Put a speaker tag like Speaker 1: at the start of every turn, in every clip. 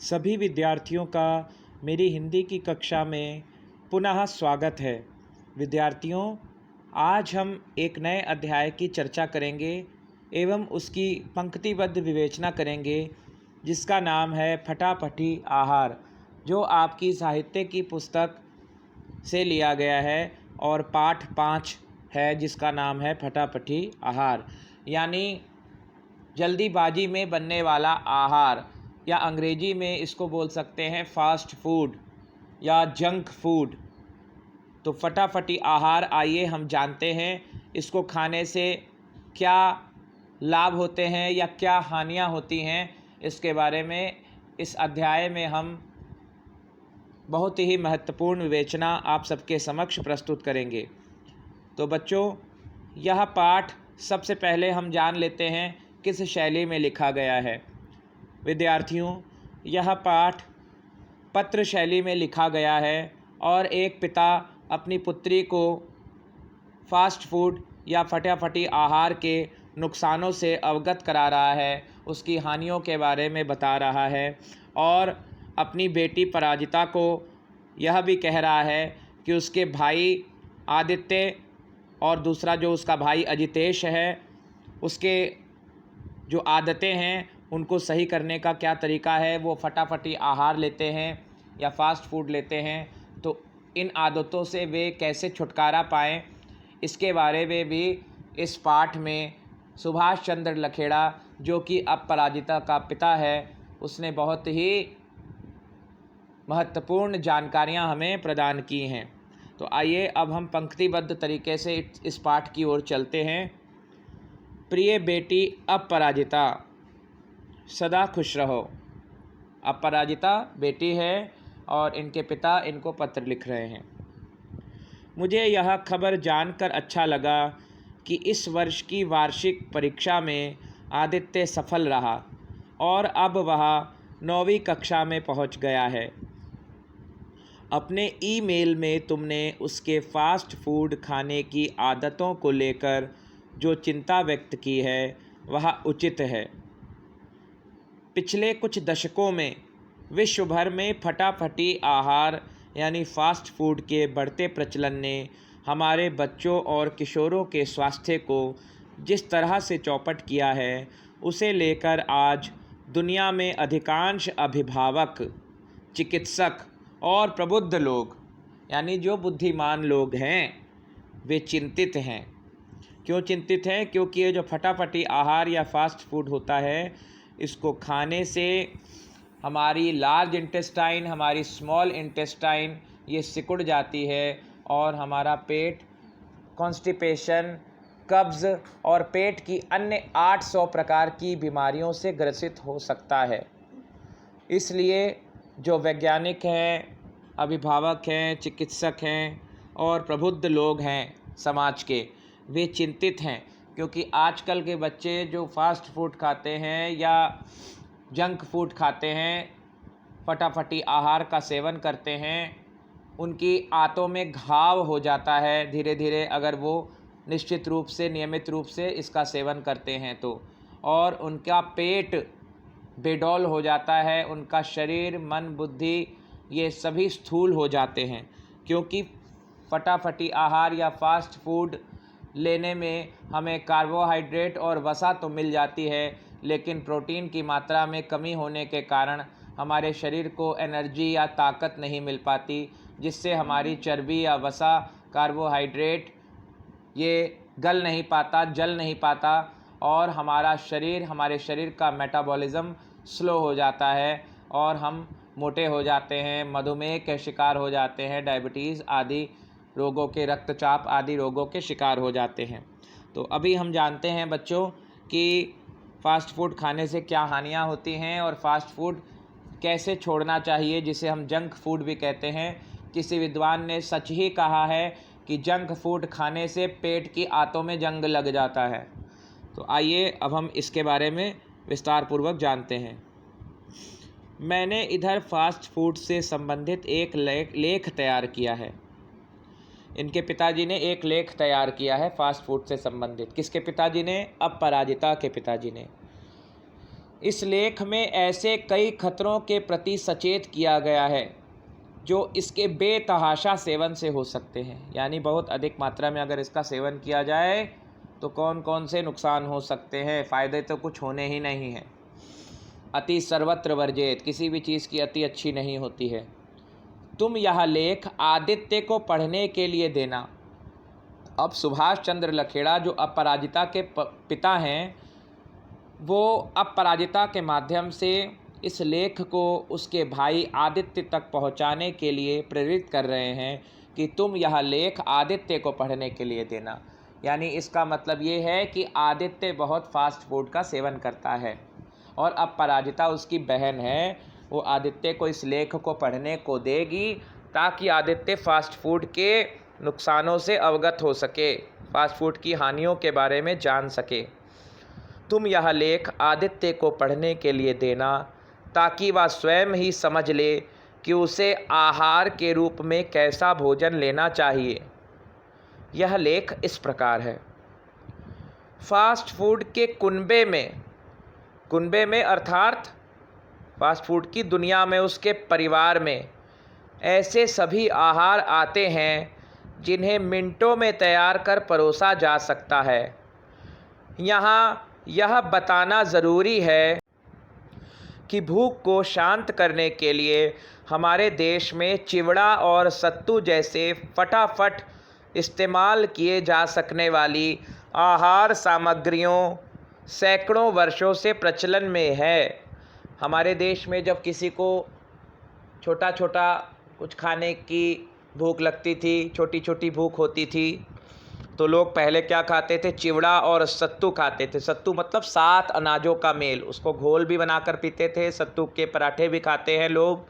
Speaker 1: सभी विद्यार्थियों का मेरी हिंदी की कक्षा में पुनः स्वागत है। विद्यार्थियों, आज हम एक नए अध्याय की चर्चा करेंगे एवं उसकी पंक्तिबद्ध विवेचना करेंगे, जिसका नाम है फटाफटी आहार, जो आपकी साहित्य की पुस्तक से लिया गया है और पाठ 5 है, जिसका नाम है फटाफटी आहार, यानी जल्दीबाजी में बनने वाला आहार, या अंग्रेजी में इसको बोल सकते हैं फास्ट फूड या जंक फूड। तो फटाफटी आहार, आइए हम जानते हैं इसको खाने से क्या लाभ होते हैं या क्या हानियां होती हैं। इसके बारे में इस अध्याय में हम बहुत ही महत्वपूर्ण विवेचना आप सबके समक्ष प्रस्तुत करेंगे। तो बच्चों, यह पाठ सबसे पहले हम जान लेते हैं किस शैली में लिखा गया है। विद्यार्थियों, यह पाठ पत्र शैली में लिखा गया है और एक पिता अपनी पुत्री को फास्ट फूड या फटाफटी आहार के नुकसानों से अवगत करा रहा है, उसकी हानियों के बारे में बता रहा है और अपनी बेटी पराजिता को यह भी कह रहा है कि उसके भाई आदित्य और दूसरा जो उसका भाई अजितेश है, उसके जो आदतें हैं उनको सही करने का क्या तरीका है। वो फटाफटी आहार लेते हैं या फास्ट फूड लेते हैं, तो इन आदतों से वे कैसे छुटकारा पाएँ, इसके बारे में भी इस पाठ में सुभाष चंद्र लखेड़ा, जो कि अब पराजिता का पिता है, उसने बहुत ही महत्वपूर्ण जानकारियां हमें प्रदान की हैं। तो आइए अब हम पंक्तिबद्ध तरीके से इस पाठ की ओर चलते हैं। प्रिय बेटी अपराजिता, सदा खुश रहो। अपराजिता बेटी है और इनके पिता इनको पत्र लिख रहे हैं। मुझे यह खबर जानकर अच्छा लगा कि इस वर्ष की वार्षिक परीक्षा में आदित्य सफल रहा और अब वह 9वीं कक्षा में पहुंच गया है। अपने ईमेल में तुमने उसके फास्ट फूड खाने की आदतों को लेकर जो चिंता व्यक्त की है वह उचित है। पिछले कुछ दशकों में विश्व भर में फटाफटी आहार यानी फास्ट फूड के बढ़ते प्रचलन ने हमारे बच्चों और किशोरों के स्वास्थ्य को जिस तरह से चौपट किया है, उसे लेकर आज दुनिया में अधिकांश अभिभावक, चिकित्सक और प्रबुद्ध लोग, यानी जो बुद्धिमान लोग हैं, वे चिंतित हैं। क्यों चिंतित हैं? क्योंकि ये जो फटाफटी आहार या फास्ट फूड होता है, इसको खाने से हमारी लार्ज इंटेस्टाइन, हमारी स्मॉल इंटेस्टाइन ये सिकुड़ जाती है और हमारा पेट कॉन्स्टिपेशन, कब्ज़ और पेट की अन्य 800 प्रकार की बीमारियों से ग्रसित हो सकता है। इसलिए जो वैज्ञानिक हैं, अभिभावक हैं, चिकित्सक हैं और प्रबुद्ध लोग हैं समाज के, वे चिंतित हैं, क्योंकि आजकल के बच्चे जो फास्ट फूड खाते हैं या जंक फूड खाते हैं, फटाफटी आहार का सेवन करते हैं, उनकी आंतों में घाव हो जाता है धीरे धीरे, अगर वो निश्चित रूप से, नियमित रूप से इसका सेवन करते हैं तो, और उनका पेट बेडौल हो जाता है, उनका शरीर, मन, बुद्धि ये सभी स्थूल हो जाते हैं। क्योंकि फटाफटी आहार या फास्ट फूड लेने में हमें कार्बोहाइड्रेट और वसा तो मिल जाती है, लेकिन प्रोटीन की मात्रा में कमी होने के कारण हमारे शरीर को एनर्जी या ताकत नहीं मिल पाती, जिससे हमारी चर्बी या वसा, कार्बोहाइड्रेट ये गल नहीं पाता, जल नहीं पाता और हमारे शरीर का मेटाबॉलिज्म स्लो हो जाता है और हम मोटे हो जाते हैं, मधुमेह के शिकार हो जाते हैं, डायबिटीज़ आदि रोगों के, रक्तचाप आदि रोगों के शिकार हो जाते हैं। तो अभी हम जानते हैं बच्चों कि फ़ास्ट फूड खाने से क्या हानियाँ होती हैं और फास्ट फूड कैसे छोड़ना चाहिए, जिसे हम जंक फूड भी कहते हैं। किसी विद्वान ने सच ही कहा है कि जंक फूड खाने से पेट की आंतों में जंग लग जाता है। तो आइए अब हम इसके बारे में विस्तार पूर्वक जानते हैं। मैंने इधर फास्ट फूड से संबंधित एक लेख तैयार किया है। इनके पिताजी ने एक लेख तैयार किया है फास्ट फूड से संबंधित। किसके पिताजी ने? अपराजिता के पिताजी ने। इस लेख में ऐसे कई खतरों के प्रति सचेत किया गया है जो इसके बेतहाशा सेवन से हो सकते हैं। यानी बहुत अधिक मात्रा में अगर इसका सेवन किया जाए तो कौन कौन से नुकसान हो सकते हैं, फ़ायदे तो कुछ होने ही नहीं हैं। अति सर्वत्र वर्जित, किसी भी चीज़ की अति अच्छी नहीं होती है। तुम यह लेख आदित्य को पढ़ने के लिए देना। अब सुभाष चंद्र लखेड़ा जो अपराजिता के पिता हैं, वो अपराजिता के माध्यम से इस लेख को उसके भाई आदित्य तक पहुंचाने के लिए प्रेरित कर रहे हैं कि तुम यह लेख आदित्य को पढ़ने के लिए देना। यानी इसका मतलब ये है कि आदित्य बहुत फास्ट फूड का सेवन करता है और अपराजिता उसकी बहन है, वो आदित्य को इस लेख को पढ़ने को देगी ताकि आदित्य फास्ट फूड के नुकसानों से अवगत हो सके, फास्ट फूड की हानियों के बारे में जान सके। तुम यह लेख आदित्य को पढ़ने के लिए देना ताकि वह स्वयं ही समझ ले कि उसे आहार के रूप में कैसा भोजन लेना चाहिए। यह लेख इस प्रकार है। फास्ट फूड के कुनबे में अर्थात फास्ट फूड की दुनिया में, उसके परिवार में ऐसे सभी आहार आते हैं जिन्हें मिनटों में तैयार कर परोसा जा सकता है। यहाँ यह बताना ज़रूरी है कि भूख को शांत करने के लिए हमारे देश में चिवड़ा और सत्तू जैसे फटाफट इस्तेमाल किए जा सकने वाली आहार सामग्रियों सैकड़ों वर्षों से प्रचलन में है। हमारे देश में जब किसी को छोटा छोटा कुछ खाने की भूख लगती थी, छोटी छोटी भूख होती थी, तो लोग पहले क्या खाते थे? चिवड़ा और सत्तू खाते थे। सत्तू मतलब 7 अनाजों का मेल, उसको घोल भी बनाकर पीते थे। सत्तू के पराठे भी खाते हैं लोग,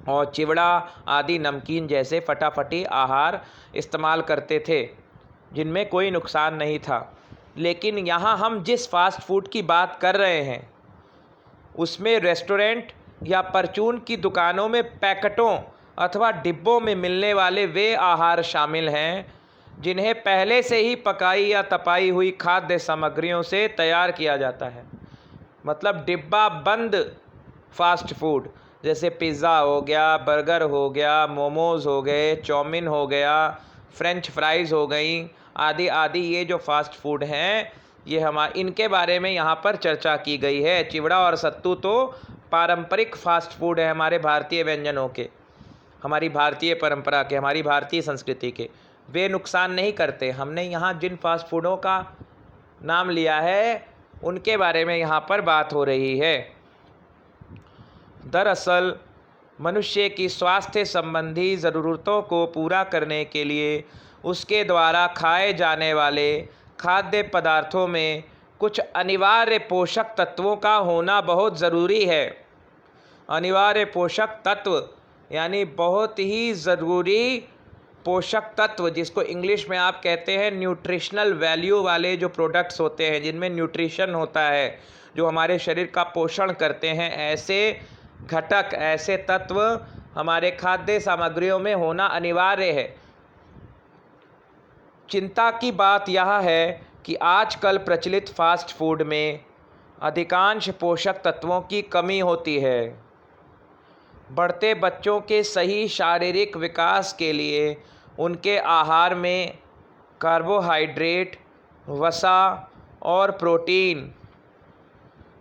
Speaker 1: और चिवड़ा आदि नमकीन जैसे फटाफटी आहार इस्तेमाल करते थे जिनमें कोई नुकसान नहीं था। लेकिन यहाँ हम जिस फास्ट फूड की बात कर रहे हैं उसमें रेस्टोरेंट या परचून की दुकानों में पैकेटों अथवा डिब्बों में मिलने वाले वे आहार शामिल हैं जिन्हें पहले से ही पकाई या तपाई हुई खाद्य सामग्रियों से तैयार किया जाता है। मतलब डिब्बा बंद फास्ट फूड जैसे पिज़्ज़ा हो गया, बर्गर हो गया, मोमोज़ हो गए, चाउमीन हो गया, फ्रेंच फ्राइज़ हो गई, आदि आदि ये जो फास्ट फूड हैं, ये इनके बारे में यहाँ पर चर्चा की गई है। चिवड़ा और सत्तू तो पारंपरिक फास्ट फूड है हमारे भारतीय व्यंजनों के, हमारी भारतीय परंपरा के, हमारी भारतीय संस्कृति के। वे नुकसान नहीं करते। हमने यहाँ जिन फास्ट फूडों का नाम लिया है उनके बारे में यहाँ पर बात हो रही है। दरअसल मनुष्य की स्वास्थ्य संबंधी ज़रूरतों को पूरा करने के लिए उसके द्वारा खाए जाने वाले खाद्य पदार्थों में कुछ अनिवार्य पोषक तत्वों का होना बहुत ज़रूरी है। अनिवार्य पोषक तत्व यानी बहुत ही ज़रूरी पोषक तत्व, जिसको इंग्लिश में आप कहते हैं न्यूट्रिशनल वैल्यू वाले जो प्रोडक्ट्स होते हैं, जिनमें न्यूट्रिशन होता है, जो हमारे शरीर का पोषण करते हैं, ऐसे घटक, ऐसे तत्व हमारे खाद्य सामग्रियों में होना अनिवार्य है। चिंता की बात यह है कि आजकल प्रचलित फास्ट फूड में अधिकांश पोषक तत्वों की कमी होती है। बढ़ते बच्चों के सही शारीरिक विकास के लिए उनके आहार में कार्बोहाइड्रेट, वसा और प्रोटीन,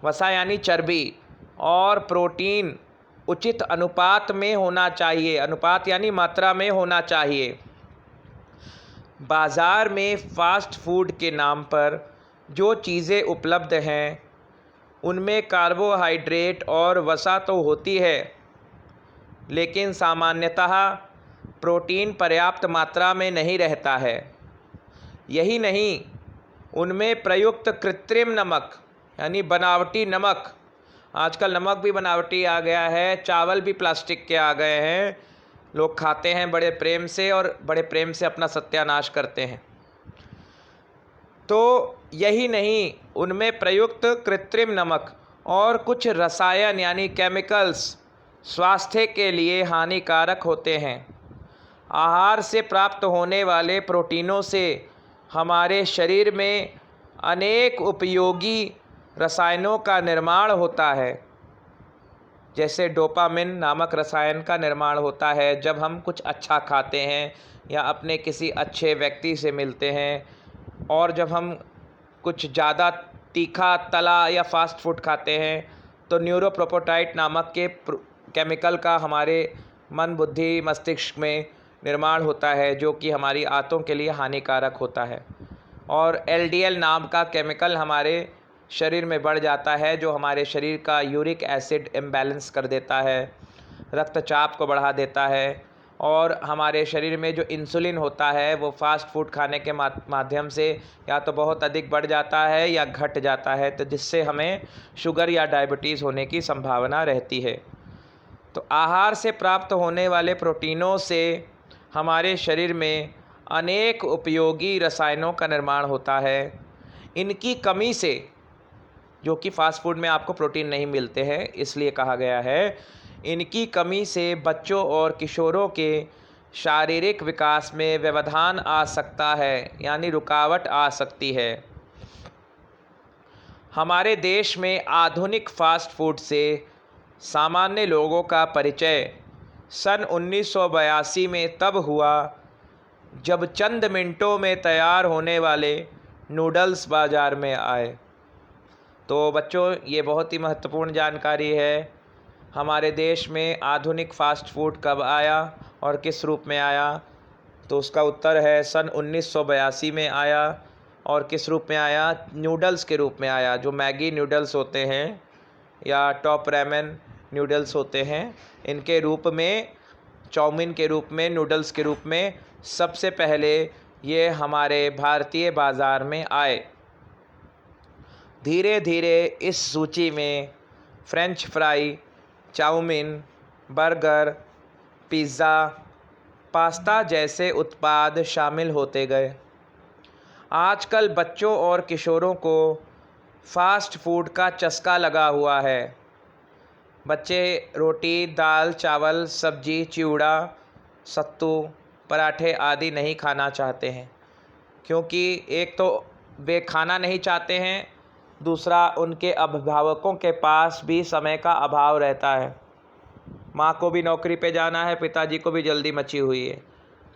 Speaker 1: वसा यानी चर्बी, और प्रोटीन उचित अनुपात में होना चाहिए। अनुपात यानी मात्रा में होना चाहिए। बाज़ार में फ़ास्ट फूड के नाम पर जो चीज़ें उपलब्ध हैं उनमें कार्बोहाइड्रेट और वसा तो होती है, लेकिन सामान्यतः प्रोटीन पर्याप्त मात्रा में नहीं रहता है। यही नहीं, उनमें प्रयुक्त कृत्रिम नमक यानी बनावटी नमक, आजकल नमक भी बनावटी आ गया है, चावल भी प्लास्टिक के आ गए हैं, लोग खाते हैं बड़े प्रेम से और बड़े प्रेम से अपना सत्यानाश करते हैं। तो यही नहीं, उनमें प्रयुक्त कृत्रिम नमक और कुछ रसायन यानी केमिकल्स स्वास्थ्य के लिए हानिकारक होते हैं। आहार से प्राप्त होने वाले प्रोटीनों से हमारे शरीर में अनेक उपयोगी रसायनों का निर्माण होता है, जैसे डोपामिन नामक रसायन का निर्माण होता है जब हम कुछ अच्छा खाते हैं या अपने किसी अच्छे व्यक्ति से मिलते हैं, और जब हम कुछ ज़्यादा तीखा तला या फास्ट फूड खाते हैं तो न्यूरोप्रोपोटाइट नामक के केमिकल का हमारे मन बुद्धि मस्तिष्क में निर्माण होता है, जो कि हमारी आंतों के लिए हानिकारक होता है। और एलडीएल नाम का केमिकल हमारे शरीर में बढ़ जाता है, जो हमारे शरीर का यूरिक एसिड इम्बैलेंस कर देता है, रक्तचाप को बढ़ा देता है, और हमारे शरीर में जो इंसुलिन होता है वो फास्ट फूड खाने के माध्यम से या तो बहुत अधिक बढ़ जाता है या घट जाता है, तो जिससे हमें शुगर या डायबिटीज़ होने की संभावना रहती है। तो आहार से प्राप्त होने वाले प्रोटीनों से हमारे शरीर में अनेक उपयोगी रसायनों का निर्माण होता है। इनकी कमी से, जो कि फास्ट फूड में आपको प्रोटीन नहीं मिलते हैं इसलिए कहा गया है, इनकी कमी से बच्चों और किशोरों के शारीरिक विकास में व्यवधान आ सकता है, यानी रुकावट आ सकती है। हमारे देश में आधुनिक फास्ट फूड से सामान्य लोगों का परिचय सन 1982 में तब हुआ जब चंद मिनटों में तैयार होने वाले नूडल्स बाज़ार में आए। तो बच्चों, ये बहुत ही महत्वपूर्ण जानकारी है। हमारे देश में आधुनिक फास्ट फूड कब आया और किस रूप में आया? तो उसका उत्तर है सन 1982 में आया। और किस रूप में आया? नूडल्स के रूप में आया। जो मैगी नूडल्स होते हैं या टॉप रैमन नूडल्स होते हैं, इनके रूप में, चाउमीन के रूप में, नूडल्स के रूप में सबसे पहले ये हमारे भारतीय बाज़ार में आए। धीरे धीरे इस सूची में French fry, chowmein, burger, pizza, pasta जैसे उत्पाद शामिल होते गए। आजकल बच्चों और किशोरों को फास्ट फूड का चस्का लगा हुआ है। बच्चे रोटी, दाल, चावल, सब्जी, चिवड़ा, सत्तू, पराठे आदि नहीं खाना चाहते हैं, क्योंकि एक तो वे खाना नहीं चाहते हैं, दूसरा उनके अभिभावकों के पास भी समय का अभाव रहता है। माँ को भी नौकरी पे जाना है, पिताजी को भी जल्दी मची हुई है।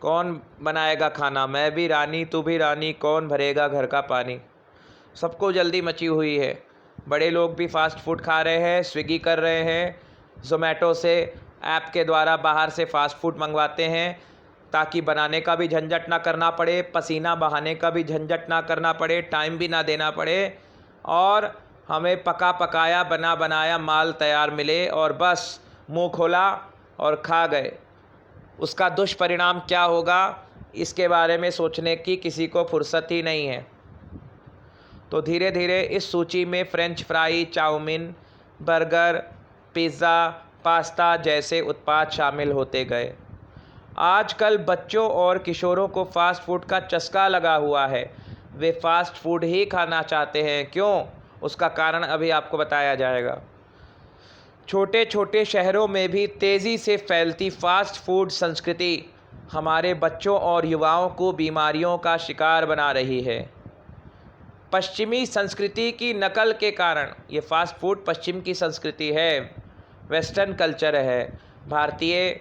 Speaker 1: कौन बनाएगा खाना? मैं भी रानी, तू भी रानी, कौन भरेगा घर का पानी? सबको जल्दी मची हुई है। बड़े लोग भी फास्ट फूड खा रहे हैं, स्विगी कर रहे हैं, ज़ोमैटो से ऐप के द्वारा बाहर से फ़ास्ट फूड मंगवाते हैं, ताकि बनाने का भी झंझट ना करना पड़े, पसीना बहाने का भी झंझट ना करना पड़े, टाइम भी ना देना पड़े, और हमें पका पकाया बना बनाया माल तैयार मिले और बस मुंह खोला और खा गए। उसका दुष्परिणाम क्या होगा, इसके बारे में सोचने की किसी को फुर्सत ही नहीं है। तो धीरे धीरे इस सूची में French fry, chowmein, burger, pizza, pasta जैसे उत्पाद शामिल होते गए। आजकल बच्चों और किशोरों को फास्ट फूड का चस्का लगा हुआ है। वे फास्ट फूड ही खाना चाहते हैं। क्यों? उसका कारण अभी आपको बताया जाएगा। छोटे छोटे शहरों में भी तेज़ी से फैलती फास्ट फूड संस्कृति हमारे बच्चों और युवाओं को बीमारियों का शिकार बना रही है। पश्चिमी संस्कृति की नकल के कारण, ये फास्ट फूड पश्चिम की संस्कृति है, वेस्टर्न कल्चर है। भारतीय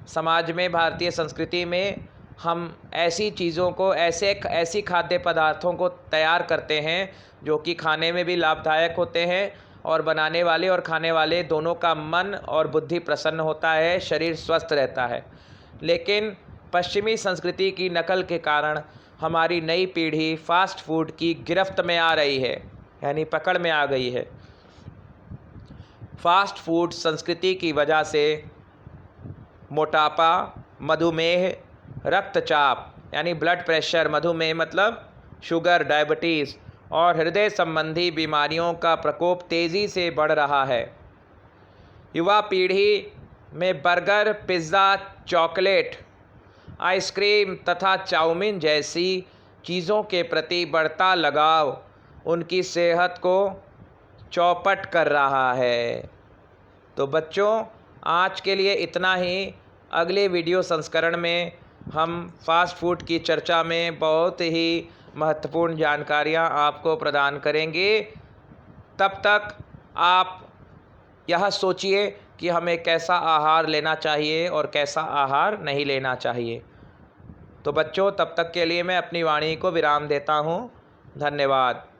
Speaker 1: समाज में, भारतीय संस्कृति में हम ऐसी चीज़ों को, ऐसी खाद्य पदार्थों को तैयार करते हैं जो कि खाने में भी लाभदायक होते हैं, और बनाने वाले और खाने वाले दोनों का मन और बुद्धि प्रसन्न होता है, शरीर स्वस्थ रहता है। लेकिन पश्चिमी संस्कृति की नकल के कारण हमारी नई पीढ़ी फास्ट फूड की गिरफ्त में आ रही है, यानी पकड़ में आ गई है। फास्ट फूड संस्कृति की वजह से मोटापा, मधुमेह, रक्तचाप यानी ब्लड प्रेशर, मधुमेह मतलब शुगर, डायबिटीज़, और हृदय संबंधी बीमारियों का प्रकोप तेज़ी से बढ़ रहा है। युवा पीढ़ी में बर्गर, पिज़्ज़ा, चॉकलेट, आइसक्रीम तथा चाउमीन जैसी चीज़ों के प्रति बढ़ता लगाव उनकी सेहत को चौपट कर रहा है। तो बच्चों, आज के लिए इतना ही। अगले वीडियो संस्करण में हम फास्ट फूड की चर्चा में बहुत ही महत्वपूर्ण जानकारियाँ आपको प्रदान करेंगे। तब तक आप यह सोचिए कि हमें कैसा आहार लेना चाहिए और कैसा आहार नहीं लेना चाहिए। तो बच्चों, तब तक के लिए मैं अपनी वाणी को विराम देता हूँ। धन्यवाद।